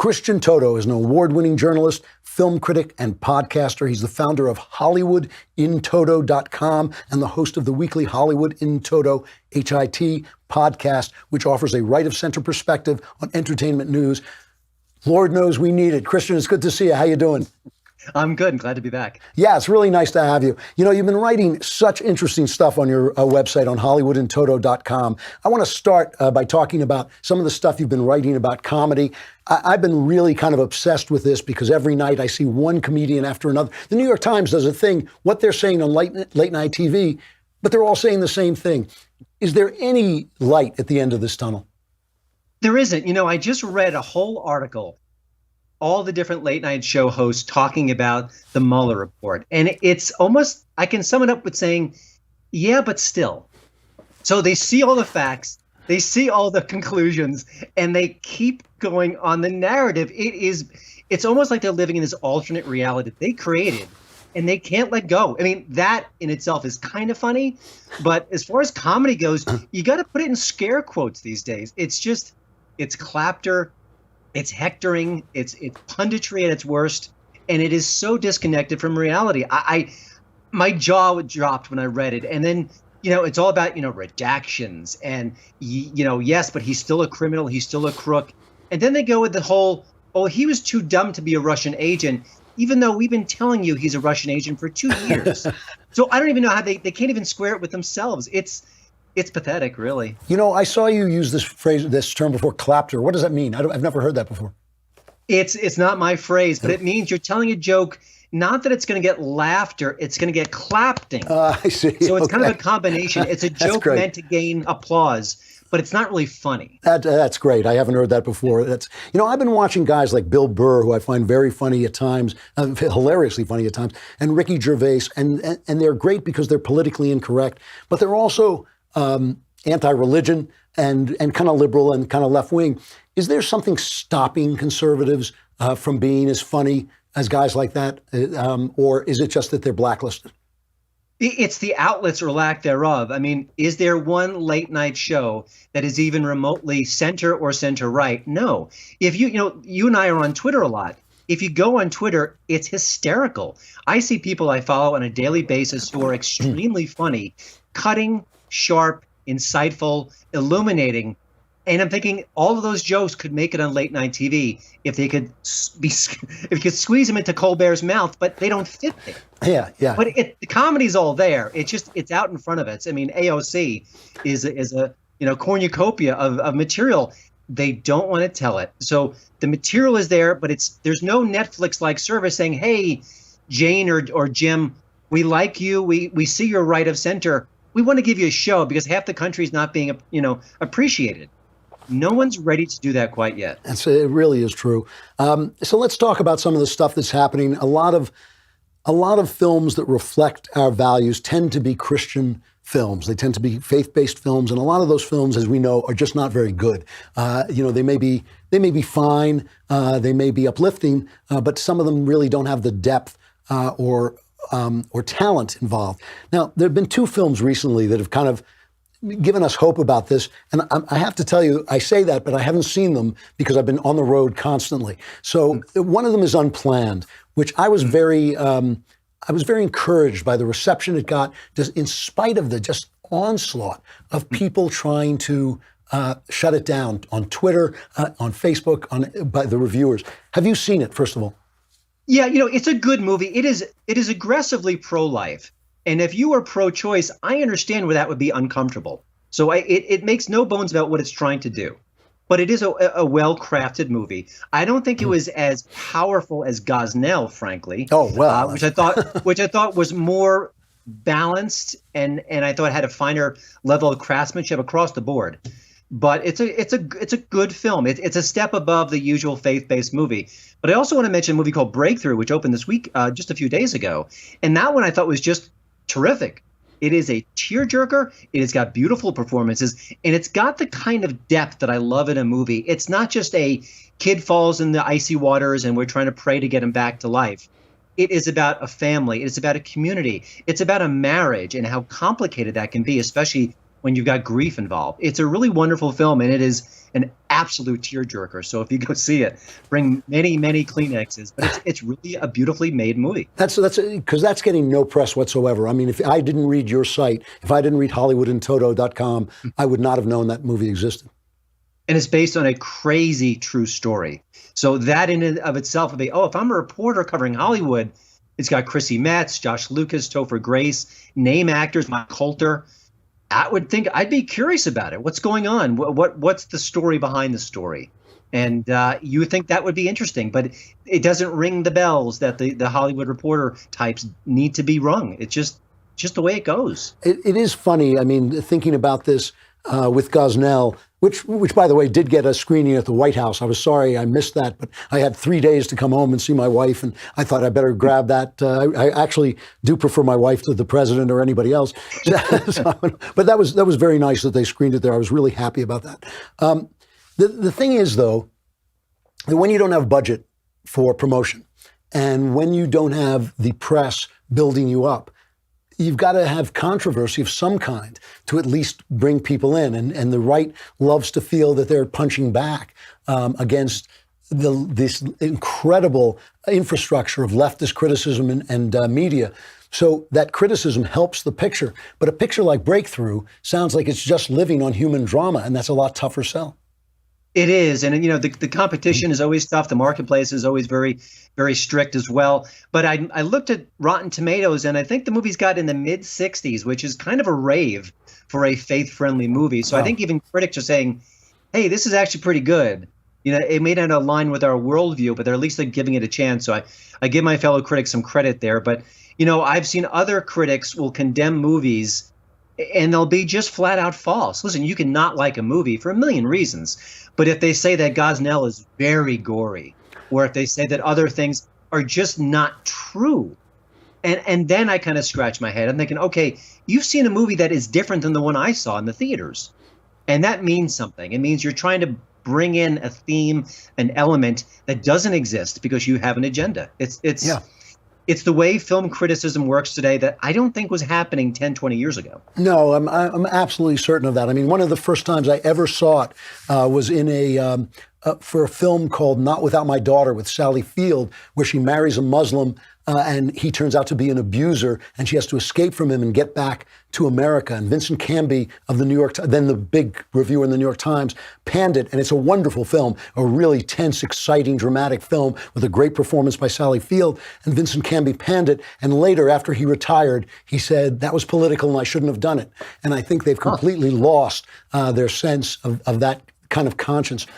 Christian Toto is an award-winning journalist, film critic, and podcaster. He's the founder of HollywoodInToto.com and the host of the weekly Hollywood in Toto, HIT, podcast, which offers a right-of-center perspective on entertainment news. Lord knows we need it. Christian, it's good to see you. How you doing? I'm good. I'm glad to be back. Yeah, it's really nice to have you. You know, you've been writing such interesting stuff on your website on HollywoodInToto.com. I want to start by talking about some of the stuff you've been writing about comedy. I've been really kind of obsessed with this because every night I see one comedian after another. The New York Times does a thing, what they're saying on late night TV, but they're all saying the same thing. Is there any light at the end of this tunnel? There isn't. You know, I just read a whole article, all the different late night show hosts talking about the Mueller report. And it's almost, I can sum it up with saying, yeah, but still. So they see all the facts, they see all the conclusions, and they keep going on the narrative. It's almost like they're living in this alternate reality that they created and they can't let go. I mean, that in itself is kind of funny, but as far as comedy goes, you got to put it in scare quotes these days. It's clapter. It's hectoring, it's punditry at its worst, and it is so disconnected from reality. My jaw dropped when I read it. And then, you know, it's all about, you know, redactions and, you know, yes, but he's still a criminal, he's still a crook. And then they go with the whole, oh, he was too dumb to be a Russian agent, even though we've been telling you he's a Russian agent for 2 years. So I don't even know how they can't even square it with themselves. It's pathetic, really. You know, I saw you use this term before, clapter. What does that mean? I've never heard that before. It's not my phrase, but it means you're telling a joke, not that it's going to get laughter, it's going to get clapting. I see. So it's kind of a combination. It's a joke meant to gain applause, but it's not really funny. That's great. I haven't heard that before. I've been watching guys like Bill Burr, who I find very funny at times, hilariously funny at times, and Ricky Gervais, and they're great because they're politically incorrect, but they're also anti-religion and kind of liberal and kind of left-wing. Is there something stopping conservatives from being as funny as guys like that? Or is it just that they're blacklisted? It's the outlets or lack thereof. I mean, is there one late night show that is even remotely center or center-right? No. If you and I are on Twitter a lot. If you go on Twitter, it's hysterical. I see people I follow on a daily basis who are extremely funny, cutting, sharp, insightful, illuminating. And I'm thinking all of those jokes could make it on late night TV if you could squeeze them into Colbert's mouth, but they don't fit there. Yeah. But the comedy's all there. It's out in front of us. I mean, AOC is a cornucopia of material. They don't want to tell it. So the material is there, but there's no Netflix-like service saying, hey, Jane or Jim, we like you. We see you're right of center. We want to give you a show because half the country is not being, appreciated. No one's ready to do that quite yet. It really is true. So let's talk about some of the stuff that's happening. A lot of films that reflect our values tend to be Christian films. They tend to be faith-based films, and a lot of those films, as we know, are just not very good. They may be fine, they may be uplifting, but some of them really don't have the depth or talent involved. Now, there have been 2 films recently that have kind of given us hope about this. And I have to tell you, I say that, but I haven't seen them because I've been on the road constantly. So one of them is Unplanned, which I was very encouraged by the reception it got, just in spite of the just onslaught of people trying to shut it down on Twitter, on Facebook, by the reviewers. Have you seen it, first of all? Yeah, it's a good movie. It is aggressively pro-life. And if you are pro-choice, I understand where that would be uncomfortable. So it makes no bones about what it's trying to do. But it is a well-crafted movie. I don't think it was as powerful as Gosnell, frankly. Oh, well. Which I thought was more balanced and I thought had a finer level of craftsmanship across the board. But it's a good film. It's a step above the usual faith-based movie. But I also want to mention a movie called Breakthrough, which opened this week, just a few days ago. And that one I thought was just terrific. It is a tearjerker. It has got beautiful performances, and it's got the kind of depth that I love in a movie. It's not just a kid falls in the icy waters and we're trying to pray to get him back to life. It is about a family. It's about a community. It's about a marriage and how complicated that can be, especially when you've got grief involved. It's a really wonderful film, and it is an absolute tearjerker. So if you go see it, bring many, many Kleenexes. But it's really a beautifully made movie. That's because that's getting no press whatsoever. I mean, if I didn't read your site, if I didn't read HollywoodandToto.com, I would not have known that movie existed. And it's based on a crazy true story. So that in and of itself would be, if I'm a reporter covering Hollywood, it's got Chrissy Metz, Josh Lucas, Topher Grace, name actors, Mike Coulter. I'd be curious about it. What's going on? What's the story behind the story? And you would think that would be interesting, but it doesn't ring the bells that the Hollywood reporter types need to be rung. It's just the way it goes. It is funny. I mean, thinking about this with Gosnell, which by the way did get a screening at the White House. I was sorry I missed that, but I had 3 days to come home and see my wife, and I thought I better grab that. I actually do prefer my wife to the president or anybody else, but that was very nice that they screened it there. I was really happy about that. The thing is, though, that when you don't have budget for promotion, and when you don't have the press building you up, you've got to have controversy of some kind to at least bring people in. And the right loves to feel that they're punching back against this incredible infrastructure of leftist criticism and media. So that criticism helps the picture. But a picture like Breakthrough sounds like it's just living on human drama, and that's a lot tougher sell. It is. And, the competition is always tough. The marketplace is always very, very strict as well. But I looked at Rotten Tomatoes, and I think the movie's got in the mid-60s, which is kind of a rave for a faith-friendly movie. So I think even critics are saying, hey, this is actually pretty good. It may not align with our worldview, but they're at least giving it a chance. So I give my fellow critics some credit there. But, I've seen other critics will condemn movies and they'll be just flat out false. Listen, you can not like a movie for a million reasons. But if they say that Gosnell is very gory, or if they say that other things are just not true, and then I kind of scratch my head. I'm thinking, okay, you've seen a movie that is different than the one I saw in the theaters. And that means something. It means you're trying to bring in a theme, an element that doesn't exist because you have an agenda. It's the way film criticism works today that I don't think was happening 10, 20 years ago. No, I'm absolutely certain of that. I mean, one of the first times I ever saw it was in for a film called Not Without My Daughter with Sally Field, where she marries a Muslim and he turns out to be an abuser, and she has to escape from him and get back to America. And Vincent Canby of the New York, then the big reviewer in the New York Times, panned it, and it's a wonderful film, a really tense, exciting, dramatic film with a great performance by Sally Field. And Vincent Canby panned it, and later, after he retired, he said, that was political and I shouldn't have done it. And I think they've completely lost their sense of that kind of conscience.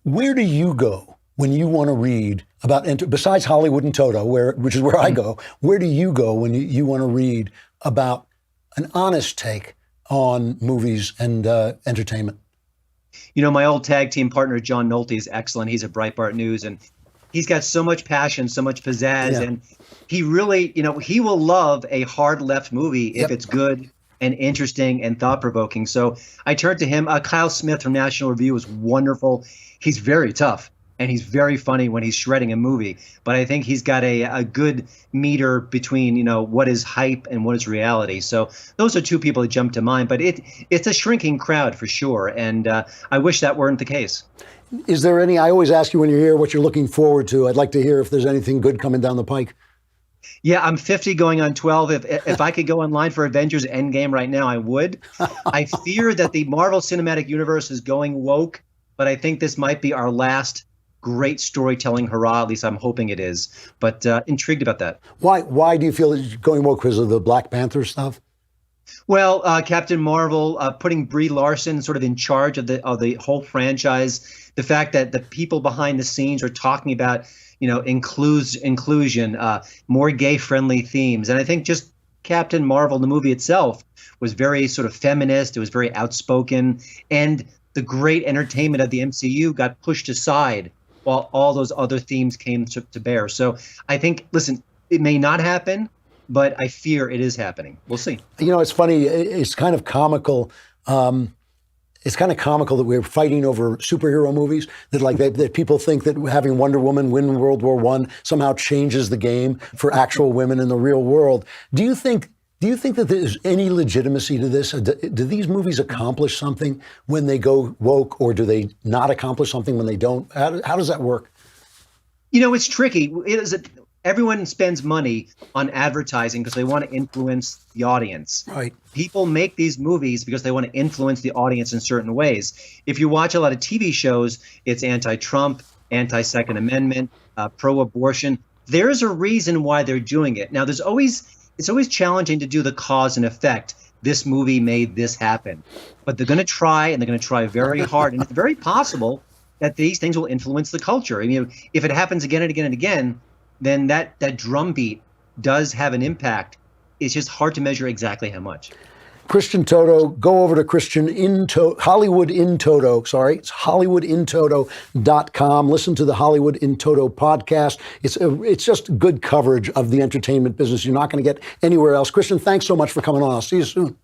Where do you go when you want to read about, besides Hollywood and Toto, which is where I go, where do you go when you want to read about an honest take on movies and entertainment? My old tag team partner, John Nolte, is excellent. He's at Breitbart News, and he's got so much passion, so much pizzazz, and he really, he will love a hard left movie if it's good and interesting and thought-provoking. So I turned to him. Kyle Smith from National Review is wonderful. He's very tough, and he's very funny when he's shredding a movie. But I think he's got a good meter between, what is hype and what is reality. So those are two people that jump to mind. But it's a shrinking crowd for sure, and I wish that weren't the case. Is there any, I always ask you when you're here what you're looking forward to. I'd like to hear if there's anything good coming down the pike. Yeah, I'm 50 going on 12. If I could go online for Avengers Endgame right now, I would. I fear that the Marvel Cinematic Universe is going woke, but I think this might be our last great storytelling hurrah. At least I'm hoping it is. But intrigued about that. Why do you feel it's going woke? Because of the Black Panther stuff? Well, Captain Marvel putting Brie Larson sort of in charge of the whole franchise. The fact that the people behind the scenes are talking about inclusion, more gay-friendly themes. And I think just Captain Marvel, the movie itself, was very sort of feminist. It was very outspoken. And the great entertainment of the MCU got pushed aside while all those other themes came to bear. So I think, listen, it may not happen, but I fear it is happening. We'll see. It's funny. It's kind of comical. It's kind of comical that we're fighting over superhero movies, that people think that having Wonder Woman win World War I somehow changes the game for actual women in the real world. Do you think Do you think that there's any legitimacy to this? Do these movies accomplish something when they go woke, or do they not accomplish something when they don't? How does that work? It's tricky. Everyone spends money on advertising because they want to influence the audience. Right. People make these movies because they want to influence the audience in certain ways. If you watch a lot of TV shows, it's anti-Trump, anti-Second Amendment, pro-abortion. There's a reason why they're doing it. Now, it's always challenging to do the cause and effect. This movie made this happen. But they're going to try, and they're going to try very hard. And it's very possible that these things will influence the culture. I mean, if it happens again and again and again, then that drumbeat does have an impact. It's just hard to measure exactly how much. Christian Toto, go over to Hollywood in Toto. Sorry, it's hollywoodintoto.com. Listen to the Hollywood in Toto podcast. It's just good coverage of the entertainment business. You're not going to get anywhere else. Christian, thanks so much for coming on. I'll see you soon.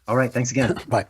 All right. Thanks again. Bye.